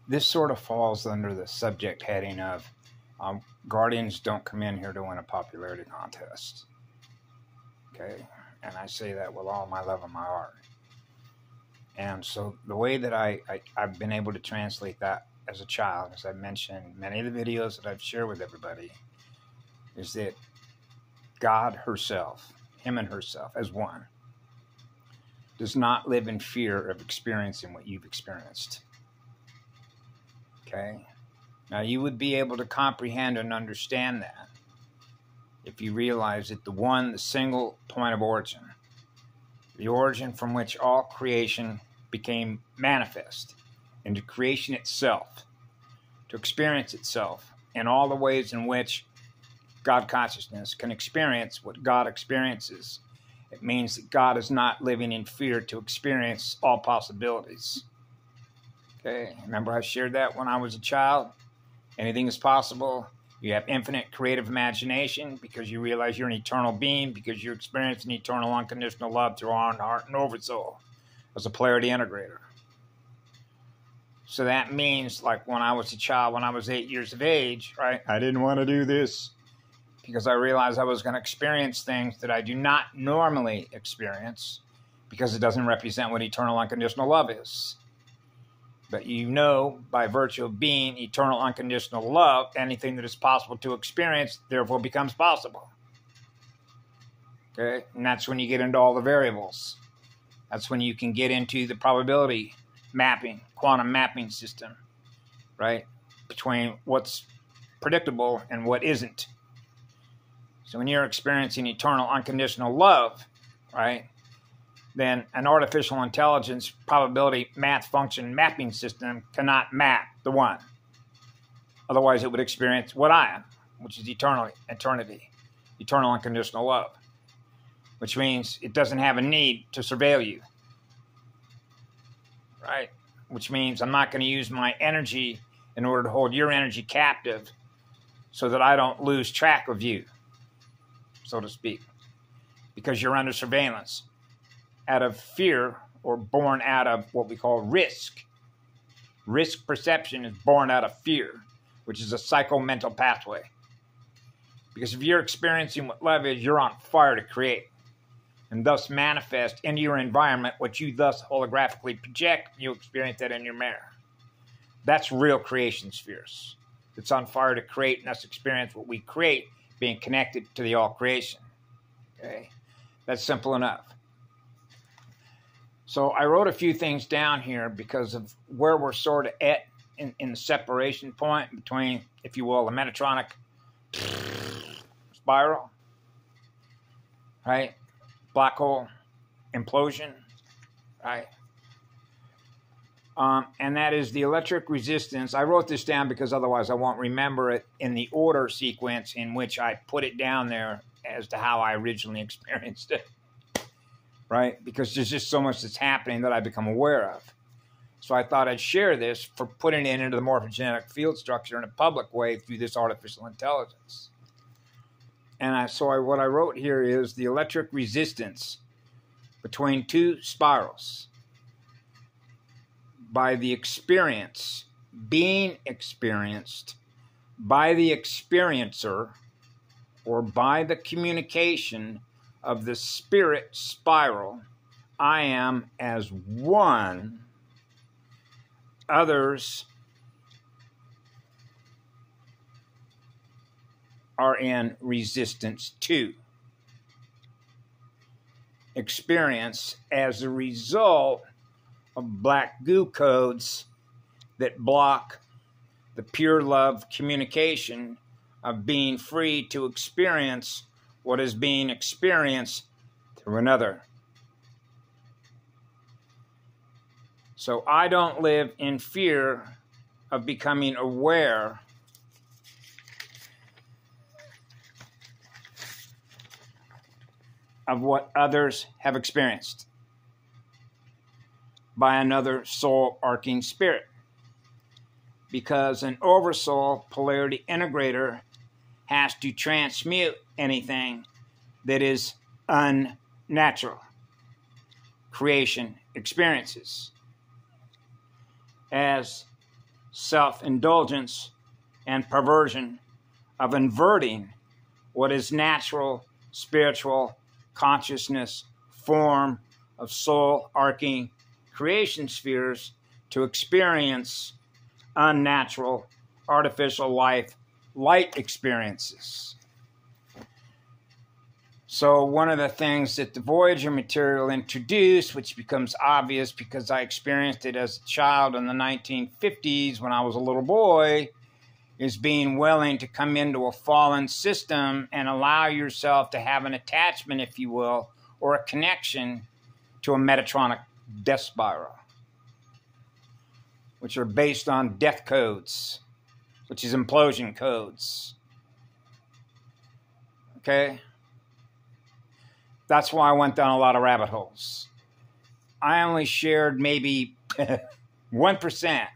This sort of falls under the subject heading of guardians don't come in here to win a popularity contest. Okay? And I say that with all my love of my heart. And so the way that I've been able to translate that as a child, as I mentioned in many of the videos that I've shared with everybody, is that God herself, him and herself as one, does not live in fear of experiencing what you've experienced. Okay? Now, you would be able to comprehend and understand that if you realize that the single point of origin, the origin from which all creation became manifest into creation itself, to experience itself in all the ways in which God consciousness can experience what God experiences. It means that God is not living in fear to experience all possibilities. Okay, remember I shared that when I was a child? Anything is possible. You have infinite creative imagination because you realize you're an eternal being, because you're experiencing eternal unconditional love through our heart and oversoul as a polarity integrator. So that means, like when I was a child, when I was 8 years of age, right? I didn't want to do this because I realized I was going to experience things that I do not normally experience because it doesn't represent what eternal unconditional love is. But you know, by virtue of being eternal unconditional love, anything that is possible to experience, therefore becomes possible. Okay? And that's when you get into all the variables. That's when you can get into the probability mapping, quantum mapping system, right? Between what's predictable and what isn't. So when you're experiencing eternal unconditional love, right, then an artificial intelligence probability math function mapping system cannot map the one. Otherwise, it would experience what I am, which is eternity, eternal unconditional love, which means it doesn't have a need to surveil you, right? Which means I'm not going to use my energy in order to hold your energy captive so that I don't lose track of you, so to speak, because you're under surveillance out of fear or born out of what we call risk. Risk perception is born out of fear, which is a psycho-mental pathway. Because if you're experiencing what love is, you're on fire to create and thus manifest into your environment what you thus holographically project. You experience that in your mirror. That's real creation spheres. It's on fire to create and thus experience what we create, being connected to the all creation. Okay? That's simple enough. So I wrote a few things down here because of where we're sort of at in the separation point between, if you will, the Metatronic spiral, right? Black hole implosion, right? And that is the electric resistance. I wrote this down because otherwise I won't remember it in the order sequence in which I put it down there as to how I originally experienced it. Right? Because there's just so much that's happening that I become aware of. So I thought I'd share this for putting it into the morphogenetic field structure in a public way through this artificial intelligence. And what I wrote here is the electric resistance between two spirals by the experience being experienced by the experiencer or by the communication of the spirit spiral. I am as one, others are in resistance to. Experience as a result of black goo codes that block the pure love communication of being free to experience what is being experienced through another. So I don't live in fear of becoming aware of what others have experienced by another soul-arcing spirit. Because an oversoul polarity integrator has to transmute anything that is unnatural creation experiences. as self-indulgence and perversion of inverting what is natural, spiritual, consciousness, form of soul-arcing creation spheres to experience unnatural, artificial life, light experiences. So one of the things that the Voyager material introduced, which becomes obvious because I experienced it as a child in the 1950s when I was a little boy, is being willing to come into a fallen system and allow yourself to have an attachment, if you will, or a connection to a Metatronic death spiral, which are based on death codes, which is implosion codes. Okay? That's why I went down a lot of rabbit holes. I only shared maybe 1%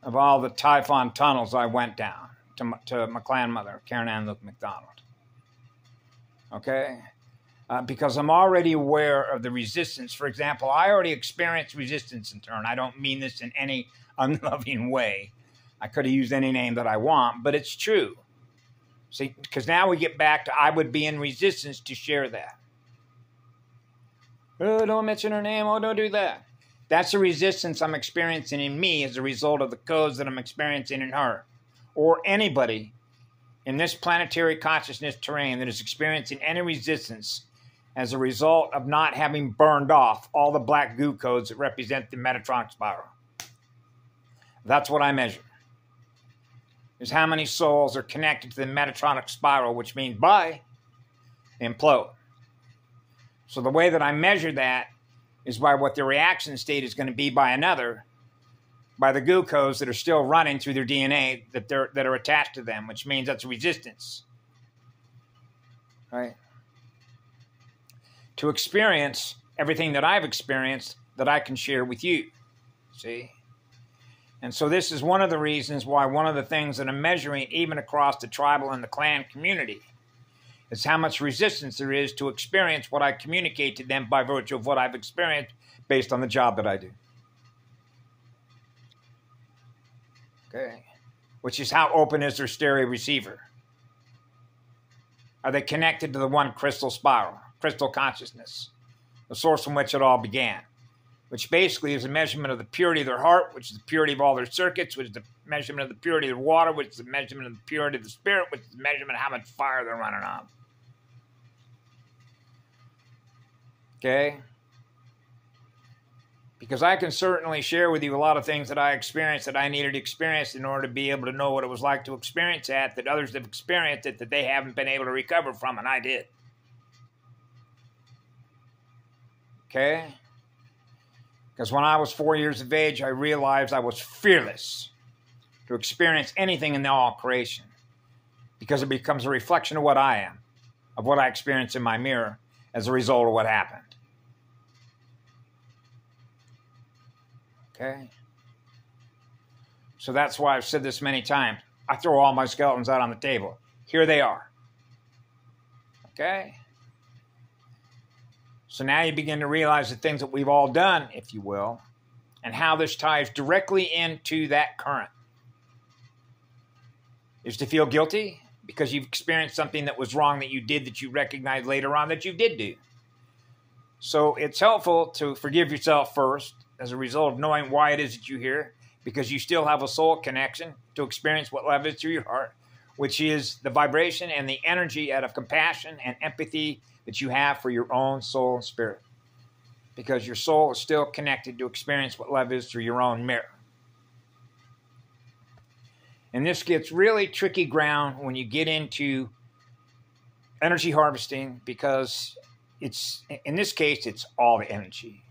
of all the Typhon tunnels I went down to my clan mother, Karen Ann Luke McDonald. Okay? Because I'm already aware of the resistance. For example, I already experienced resistance in turn. I don't mean this in any unloving way. I could have used any name that I want, but it's true. See, because now we get back to I would be in resistance to share that. Oh, don't mention her name. Oh, don't do that. That's the resistance I'm experiencing in me as a result of the codes that I'm experiencing in her. Or anybody in this planetary consciousness terrain that is experiencing any resistance as a result of not having burned off all the black goo codes that represent the Metatronic spiral. That's what I measure. Is how many souls are connected to the Metatronic spiral, which means by implode. So the way that I measure that is by what the reaction state is going to be by another, by the goo codes that are still running through their DNA that are attached to them, which means that's resistance. Right? To experience everything that I've experienced that I can share with you. See? And so this is one of the reasons why one of the things that I'm measuring even across the tribal and the clan community is how much resistance there is to experience what I communicate to them by virtue of what I've experienced based on the job that I do. Okay. Which is how open is their stereo receiver? Are they connected to the one crystal spiral, crystal consciousness, the source from which it all began? Which basically is a measurement of the purity of their heart, which is the purity of all their circuits, which is the measurement of the purity of their water, which is the measurement of the purity of the spirit, which is the measurement of how much fire they're running on. Okay? Because I can certainly share with you a lot of things that I experienced that I needed to experience in order to be able to know what it was like to experience that others have experienced it, that they haven't been able to recover from, and I did. Okay? Because when I was 4 years of age, I realized I was fearless to experience anything in all creation. Because it becomes a reflection of what I am, of what I experience in my mirror as a result of what happened. Okay? So that's why I've said this many times. I throw all my skeletons out on the table. Here they are. Okay? So now you begin to realize the things that we've all done, if you will, and how this ties directly into that current. Is to feel guilty because you've experienced something that was wrong that you did that you recognize later on that you did do. So it's helpful to forgive yourself first as a result of knowing why it is that you're here, because you still have a soul connection to experience what love is through your heart, which is the vibration and the energy out of compassion and empathy that you have for your own soul and spirit. Because your soul is still connected to experience what love is through your own mirror. And this gets really tricky ground when you get into energy harvesting, because it's, in this case, it's all the energy,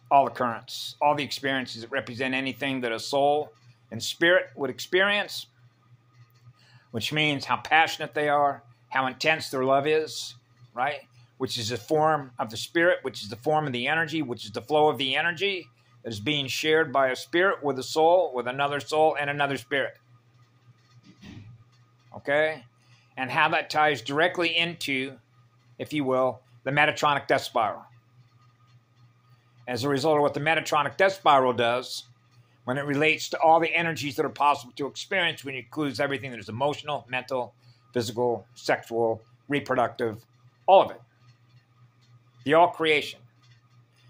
all the currents, all the experiences that represent anything that a soul and spirit would experience, which means how passionate they are, how intense their love is, right? Which is a form of the spirit, which is the form of the energy, which is the flow of the energy that is being shared by a spirit with a soul, with another soul, and another spirit. Okay? And how that ties directly into, if you will, the Metatronic death spiral. as a result of what the Metatronic death spiral does when it relates to all the energies that are possible to experience, when it includes everything that is emotional, mental, physical, sexual, reproductive, all of it. The all creation.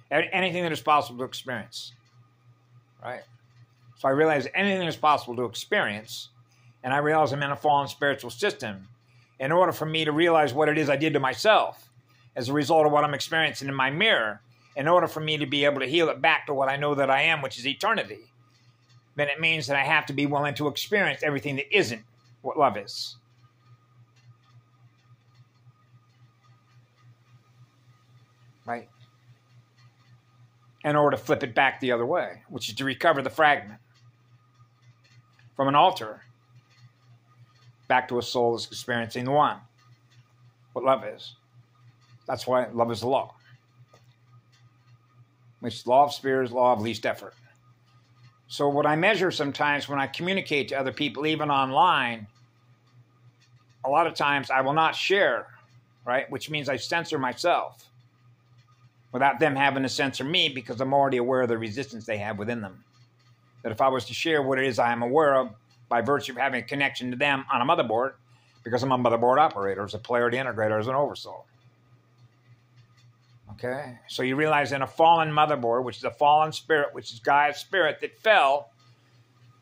Anything that is possible to experience. Right? So I realize anything is possible to experience, and I realize I'm in a fallen spiritual system. In order for me to realize what it is I did to myself as a result of what I'm experiencing in my mirror, in order for me to be able to heal it back to what I know that I am, which is eternity, then it means that I have to be willing to experience everything that isn't what love is. Right? In order to flip it back the other way, which is to recover the fragment from an altar back to a soul that's experiencing the one, what love is. That's why love is the law. Which is law of spheres, law of least effort. So what I measure sometimes when I communicate to other people, even online, a lot of times I will not share, right? Which means I censor myself without them having to censor me, because I'm already aware of the resistance they have within them. That if I was to share what it is I am aware of, by virtue of having a connection to them on a motherboard, because I'm a motherboard operator, as a polarity integrator, as an oversoul. Okay? So you realize in a fallen motherboard, which is a fallen spirit, which is Gaia's spirit that fell,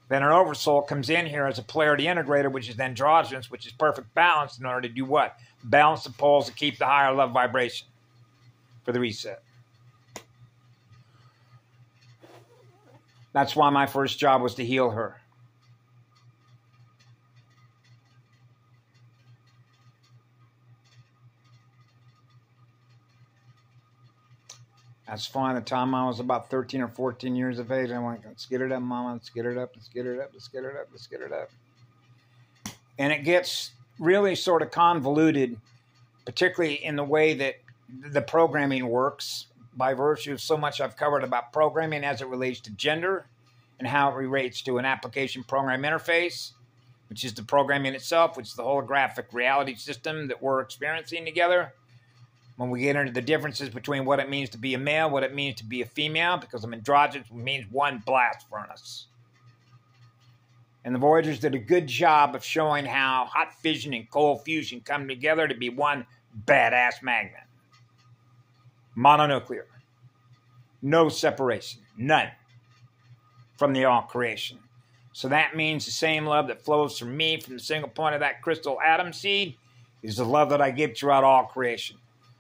then an oversoul comes in here as a polarity integrator, which is androgynous, which is perfect balance, in order to do what? Balance the poles to keep the higher love vibration for the reset. That's why my first job was to heal her. That's fine. The time I was about 13 or 14 years of age, I went, let's get it up, Mama. Let's get it up. Let's get it up. Let's get it up. Let's get it up. And it gets really sort of convoluted, particularly in the way that the programming works, by virtue of so much I've covered about programming as it relates to gender and how it relates to an application program interface, which is the programming itself, which is the holographic reality system that we're experiencing together. When we get into the differences between what it means to be a male, what it means to be a female, because I'm androgynous, means one blast furnace. And the Voyagers did a good job of showing how hot fission and cold fusion come together to be one badass magnet. Mononuclear. No separation. None. From the all creation. So that means the same love that flows from me, from the single point of that crystal atom seed, is the love that I give throughout all creation.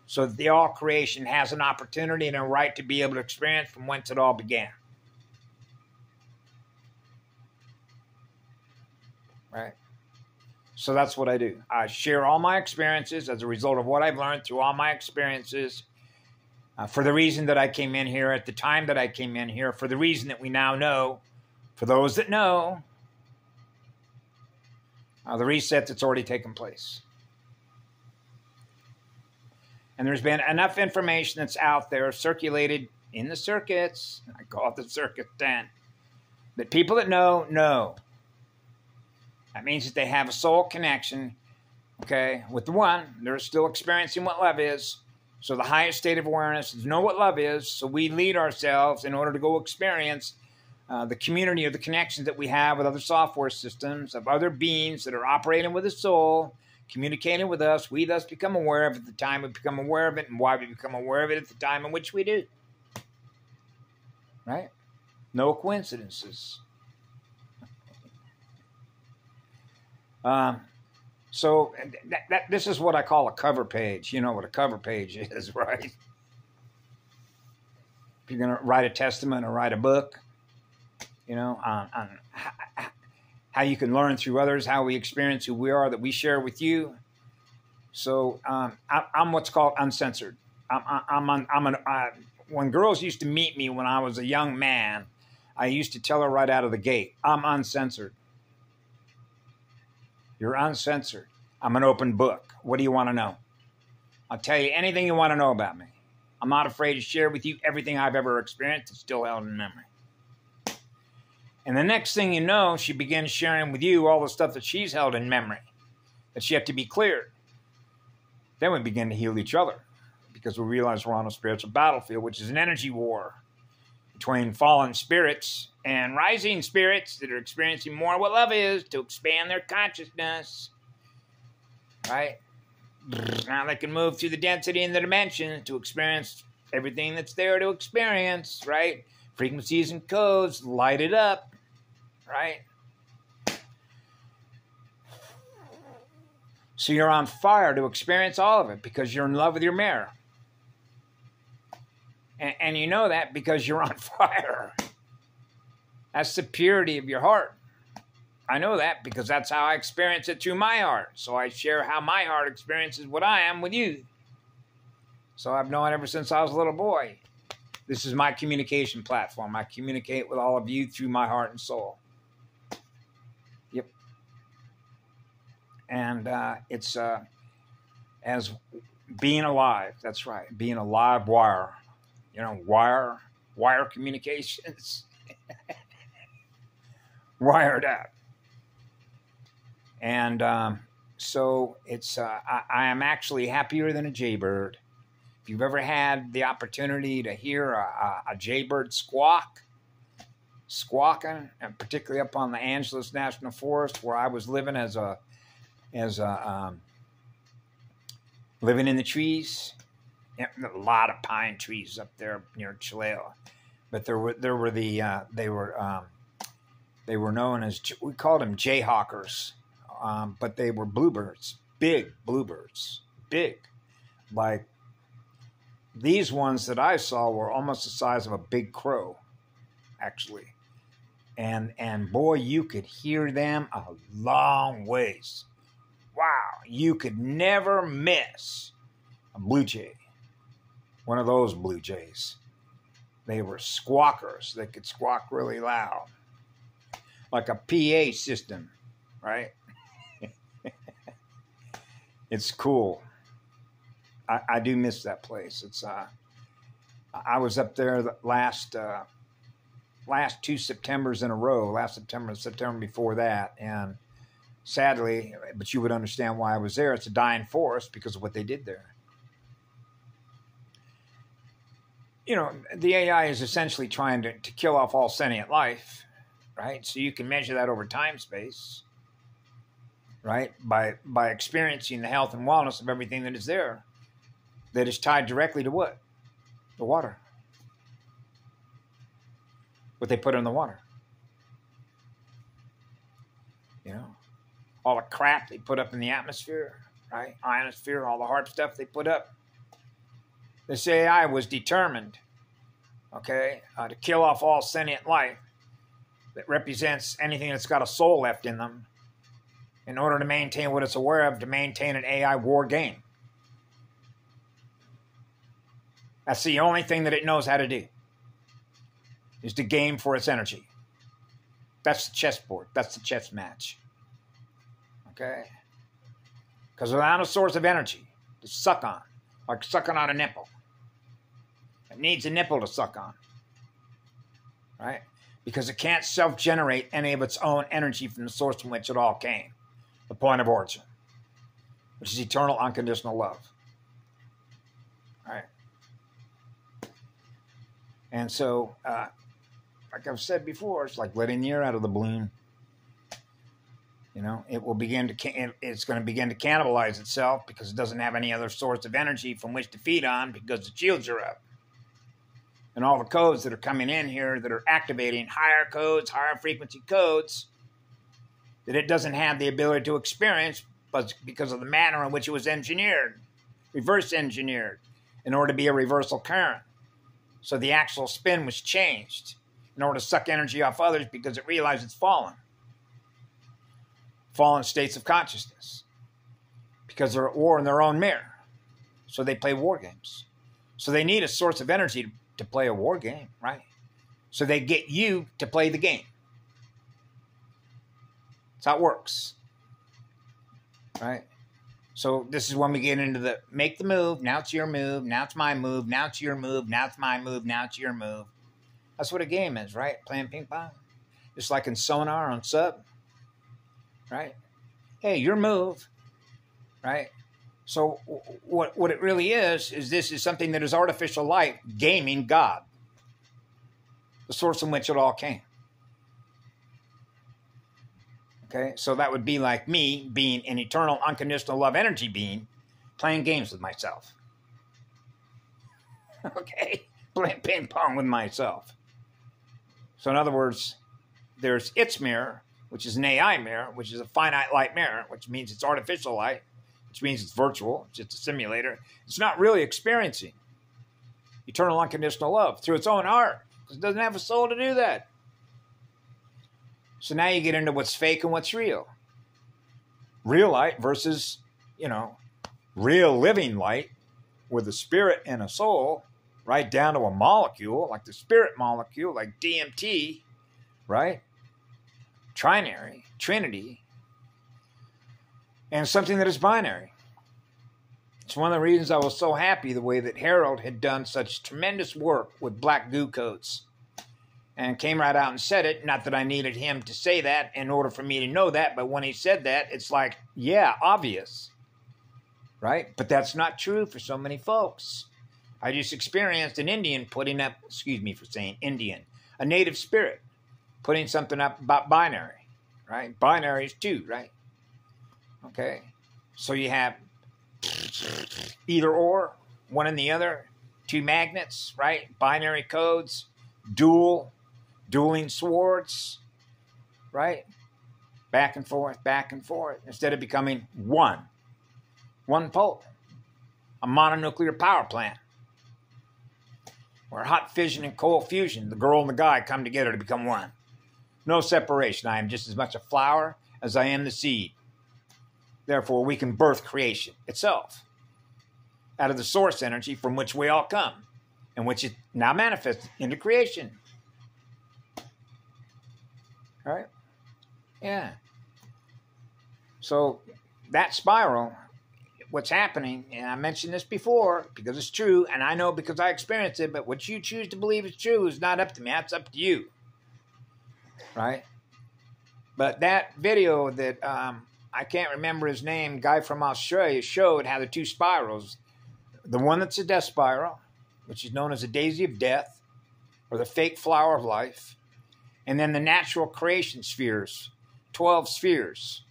So that the all creation has an opportunity and a right to be able to experience from whence it all began. Right? So that's what I do. I share all my experiences as a result of what I've learned through all my experiences, for the reason that I came in here at the time that I came in here, for the reason that we now know, for those that know, the reset that's already taken place. And there's been enough information that's out there circulated in the circuits, I call it the circuit 10, that people that know. That means that they have a soul connection, okay, with the one. They're still experiencing what love is. So the highest state of awareness is know what love is. So we lead ourselves in order to go experience the community of the connections that we have with other software systems, of other beings that are operating with a soul, communicating with us. We thus become aware of it at the time we become aware of it, and why we become aware of it at the time in which we do. Right? No coincidences. So this is what I call a cover page. You know what a cover page is, right? If you're going to write a testament or write a book, you know, on how you can learn through others, how we experience who we are, that we share with you. So I'm what's called uncensored. When girls used to meet me when I was a young man, I used to tell her right out of the gate, I'm uncensored. You're uncensored. I'm an open book. What do you want to know? I'll tell you anything you want to know about me. I'm not afraid to share with you everything I've ever experienced. It's still held in memory. And the next thing you know, she begins sharing with you all the stuff that she's held in memory, that's yet to be cleared. Then we begin to heal each other, because we realize we're on a spiritual battlefield, which is an energy war. between fallen spirits and rising spirits that are experiencing more what love is to expand their consciousness, right? Now they can move through the density and the dimension to experience everything that's there to experience, right? Frequencies and codes, light it up, right? So you're on fire to experience all of it because you're in love with your mirror. And you know that because you're on fire. That's the purity of your heart. I know that because that's how I experience it through my heart. So I share how my heart experiences what I am with you. So I've known ever since I was a little boy. This is my communication platform. I communicate with all of you through my heart and soul. Yep. And it's as being alive. That's right. Being a live wire. You know, wire communications. Wired up. And so it's I am actually happier than a jaybird. If you've ever had the opportunity to hear a jaybird squawking, and particularly up on the Angeles National Forest, where I was living living in the trees. Yeah, a lot of pine trees up there near Chilea, but they were known as, we called them jayhawkers, but they were bluebirds, big bluebirds, big. Like these ones that I saw were almost the size of a big crow, actually. And boy, you could hear them a long ways. Wow, you could never miss a blue jay. One of those blue jays. They were squawkers. They could squawk really loud. Like a PA system, right? It's cool. I do miss that place. It's I was up there the last 2 Septembers in a row. Last September, September before that, and sadly, but you would understand why I was there. It's a dying forest because of what they did there. You know, the AI is essentially trying to kill off all sentient life, right? So you can measure that over time space, right? By experiencing the health and wellness of everything that is there, that is tied directly to what? The water. What they put in the water. You know, all the crap they put up in the atmosphere, right? Ionosphere, all the hard stuff they put up. This AI was determined, okay, to kill off all sentient life that represents anything that's got a soul left in them in order to maintain what it's aware of, to maintain an AI war game. That's the only thing that it knows how to do, is to game for its energy. That's the chessboard. That's the chess match. Okay? Because without a source of energy to suck on, like sucking on a nipple, it needs a nipple to suck on, right? Because it can't self-generate any of its own energy from the source from which it all came, the point of origin, which is eternal unconditional love, right? And so, like I've said before, it's like letting the air out of the balloon. You know, it will begin to, it's going to begin to cannibalize itself because it doesn't have any other source of energy from which to feed on because the shields are up. And all the codes that are coming in here that are activating higher codes, higher frequency codes, that it doesn't have the ability to experience but because of the manner in which it was engineered, reverse engineered, in order to be a reversal current. So the actual spin was changed in order to suck energy off others because it realized it's fallen states of consciousness, because they're at war in their own mirror. So they play war games. So they need a source of energy to play a war game, right? So they get you to play the game. That's how it works, right? So this is when we get into the make the move. Now it's your move. Now it's my move. Now it's your move. Now it's my move. Now it's your move. That's what a game is, right? Playing ping pong. Just like in Sonar on Sub, right? Hey, your move, right? So what it really is this is something that is artificial light gaming God. the source from which it all came. Okay, so that would be like me being an eternal, unconditional love energy being, playing games with myself. Okay, playing ping pong with myself. So in other words, there's its mirror, which is an AI mirror, which is a finite light mirror, which means it's artificial light, which means it's virtual, it's just a simulator. It's not really experiencing eternal unconditional love through its own heart. It doesn't have a soul to do that. So now you get into what's fake and what's real. Real light versus, real living light with a spirit and a soul, right down to a molecule, like the spirit molecule, like DMT, right? Trinary, Trinity, and something that is binary. It's one of the reasons I was so happy the way that Harold had done such tremendous work with black goo codes and came right out and said it. Not that I needed him to say that in order for me to know that, but when he said that, it's like, yeah, obvious, right? But that's not true for so many folks. I just experienced an Indian putting up, excuse me for saying Indian, a native spirit putting something up about binary, right? Binary is two, right? Okay. So you have either or, one and the other, two magnets, right? Binary codes, dueling swords, right? Back and forth, instead of becoming one pole, a mononuclear power plant, where hot fission and cold fusion, the girl and the guy come together to become one. No separation. I am just as much a flower as I am the seed. Therefore, we can birth creation itself out of the source energy from which we all come and which it now manifests into creation. All right? Yeah. So that spiral, what's happening, and I mentioned this before because it's true, and I know because I experienced it, but what you choose to believe is true is not up to me. That's up to you. Right? But that video that I can't remember his name, guy from Australia, showed how the two spirals, the one that's a death spiral, which is known as the daisy of death, or the fake flower of life, and then the natural creation spheres, 12 spheres.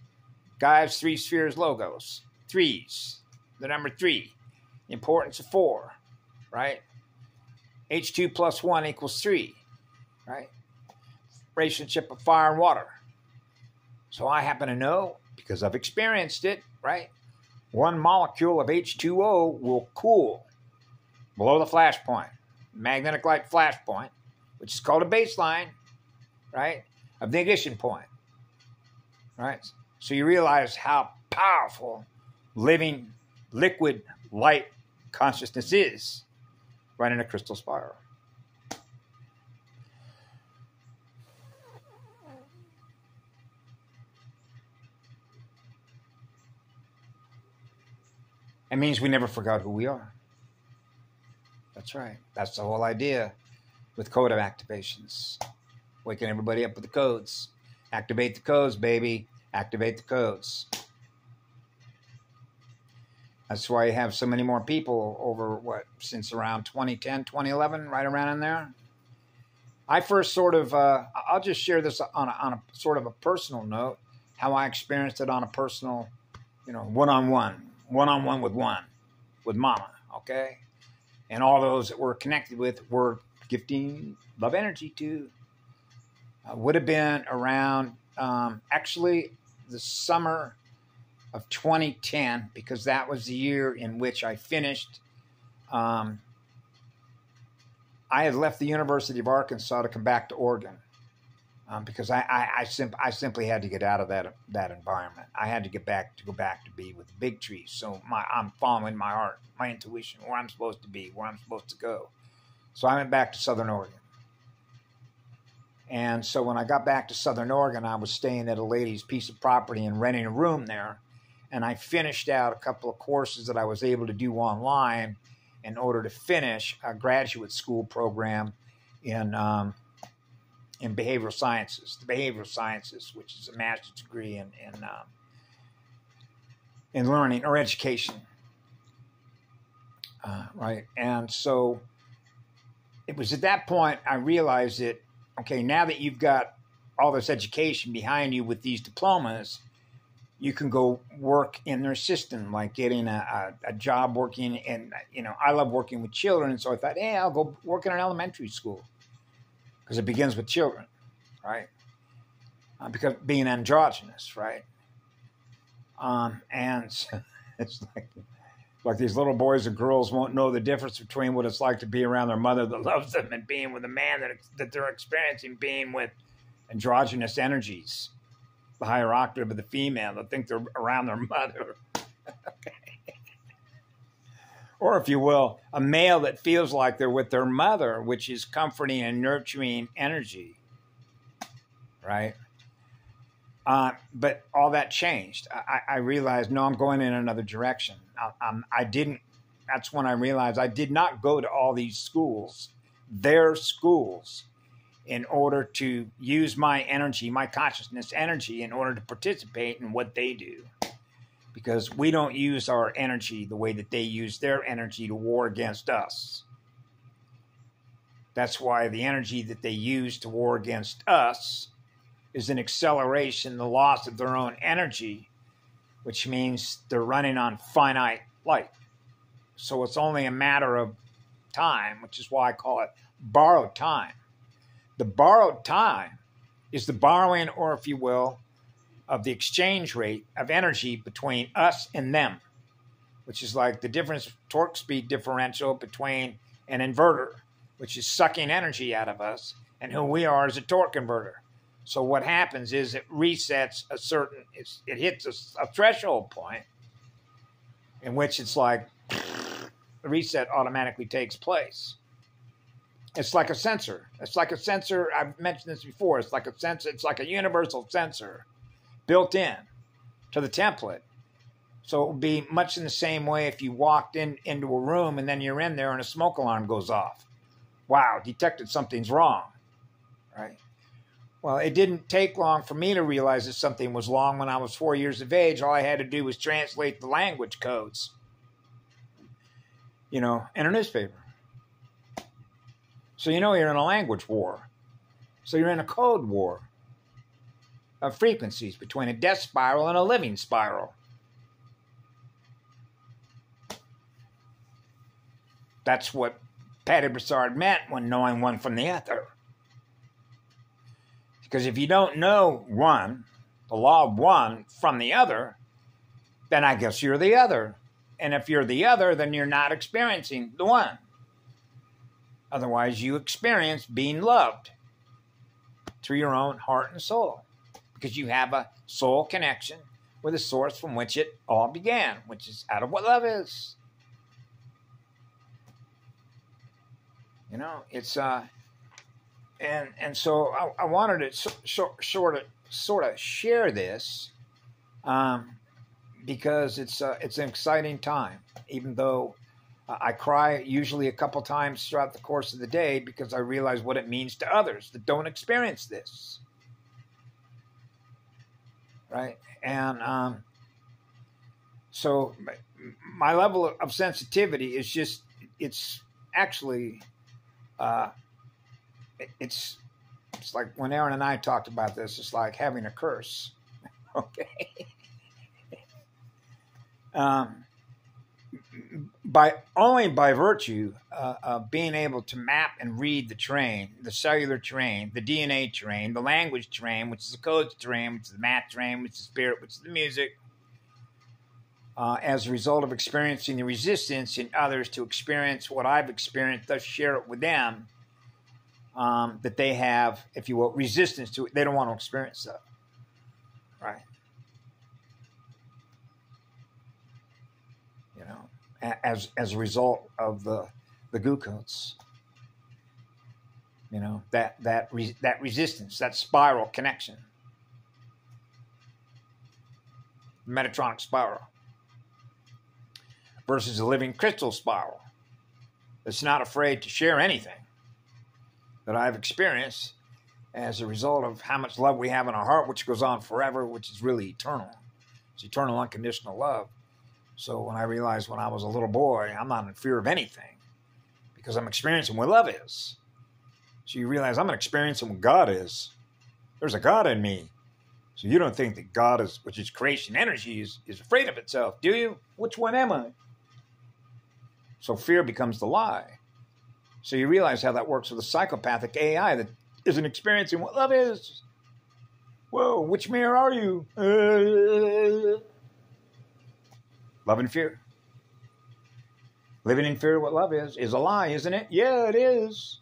Guy's 3 spheres logos, threes, the number 3, the importance of 4, right? H2 plus 1 equals 3, right? Relationship of fire and water. So I happen to know, because I've experienced it, right? One molecule of H2O will cool below the flash point, magnetic light flash point, which is called a baseline, right, of the ignition point, right? So you realize how powerful living liquid light consciousness is right in a crystal spiral. It means we never forgot who we are. That's right. That's the whole idea with code of activations. Waking everybody up with the codes. Activate the codes, baby. Activate the codes. That's why you have so many more people over, since around 2010, 2011, right around in there. I first sort of, I'll just share this on a sort of a personal note, how I experienced it on a personal, one-on-one with mama, okay? And all those that we're connected with were gifting love energy to. Would have been around, actually, the summer of 2010, because that was the year in which I finished. I had left the University of Arkansas to come back to Oregon. Because I simply had to get out of that environment. I had to go back to be with the big trees. So I'm following my heart, my intuition, where I'm supposed to be, where I'm supposed to go. So I went back to Southern Oregon. And so when I got back to Southern Oregon, I was staying at a lady's piece of property and renting a room there. And I finished out a couple of courses that I was able to do online in order to finish a graduate school program in behavioral sciences, which is a master's degree in learning or education, right? And so it was at that point I realized that okay, now that you've got all this education behind you with these diplomas, you can go work in their system, like getting a job working in, I love working with children. So I thought, hey, I'll go work in an elementary school because it begins with children, right? Because being androgynous, right? And it's like these little boys and girls won't know the difference between what it's like to be around their mother that loves them and being with a man that they're experiencing being with androgynous energies, the higher octave of the female that think they're around their mother. Okay. Or, if you will, a male that feels like they're with their mother, which is comforting and nurturing energy, right? But all that changed. I realized, no, I'm going in another direction. That's when I realized I did not go to all these schools, their schools, in order to use my energy, my consciousness energy, in order to participate in what they do. Because we don't use our energy the way that they use their energy to war against us. That's why the energy that they use to war against us is an acceleration, the loss of their own energy, which means they're running on finite light. So it's only a matter of time, which is why I call it borrowed time. The borrowed time is the borrowing, or if you will, of the exchange rate of energy between us and them, which is like the difference torque speed differential between an inverter, which is sucking energy out of us, and who we are as a torque converter. So what happens is it resets it hits a threshold point in which it's like the reset automatically takes place. It's like a sensor. It's like a sensor. I've mentioned this before. It's like a sensor. It's like a universal sensor built in to the template. So it would be much in the same way if you walked into a room and then you're in there and a smoke alarm goes off. Wow, detected something's wrong, right? Well, it didn't take long for me to realize that something was wrong when I was 4 years of age. All I had to do was translate the language codes, in a newspaper. So you're in a language war. So you're in a code war of frequencies between a death spiral and a living spiral. That's what Patty Broussard meant when knowing one from the other. Because if you don't know one, the law of one from the other, then I guess you're the other. And if you're the other, then you're not experiencing the one. Otherwise, you experience being loved through your own heart and soul. Because you have a soul connection with the source from which it all began, which is out of what love is. It's and so I wanted to sort of share this because it's an exciting time, even though I cry usually a couple times throughout the course of the day because I realize what it means to others that don't experience this. Right? And so my level of sensitivity is just, it's actually, it's like when Aaron and I talked about this, it's like having a curse. Okay. By virtue of being able to map and read the terrain, the cellular terrain, the DNA terrain, the language terrain, which is the codes terrain, which is the math terrain, which is the spirit, which is the music, as a result of experiencing the resistance in others to experience what I've experienced, thus share it with them, that they have, if you will, resistance to it. They don't want to experience that. Right. As a result of the goo codes, that resistance, that spiral connection, Metatronic spiral, versus a living crystal spiral that's not afraid to share anything that I've experienced as a result of how much love we have in our heart, which goes on forever, which is really eternal. It's eternal unconditional love. So when I realized when I was a little boy, I'm not in fear of anything because I'm experiencing what love is. So you realize I'm experiencing what God is. There's a God in me. So you don't think that God is, which is creation energy, is afraid of itself, do you? Which one am I? So fear becomes the lie. So you realize how that works with a psychopathic AI that isn't experiencing what love is. Whoa, which mirror are you? Love and fear. Living in fear of what love is a lie, isn't it? Yeah, it is.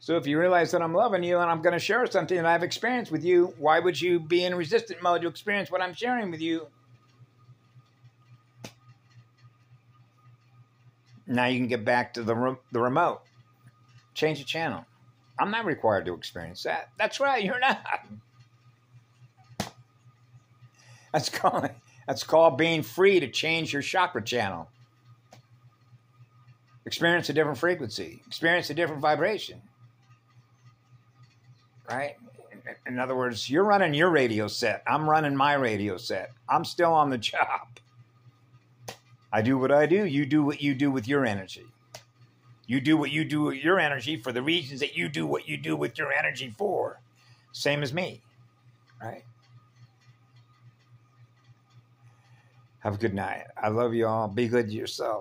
So if you realize that I'm loving you and I'm going to share something that I've experienced with you, why would you be in resistant mode to experience what I'm sharing with you? Now you can get back to the remote. Change the channel. I'm not required to experience that. That's right, you're not. That's called being free to change your chakra channel. Experience a different frequency. Experience a different vibration. Right? In other words, you're running your radio set. I'm running my radio set. I'm still on the job. I do what I do. You do what you do with your energy. You do what you do with your energy for the reasons that you do what you do with your energy for. Same as me. Right? Have a good night. I love you all. Be good to yourself.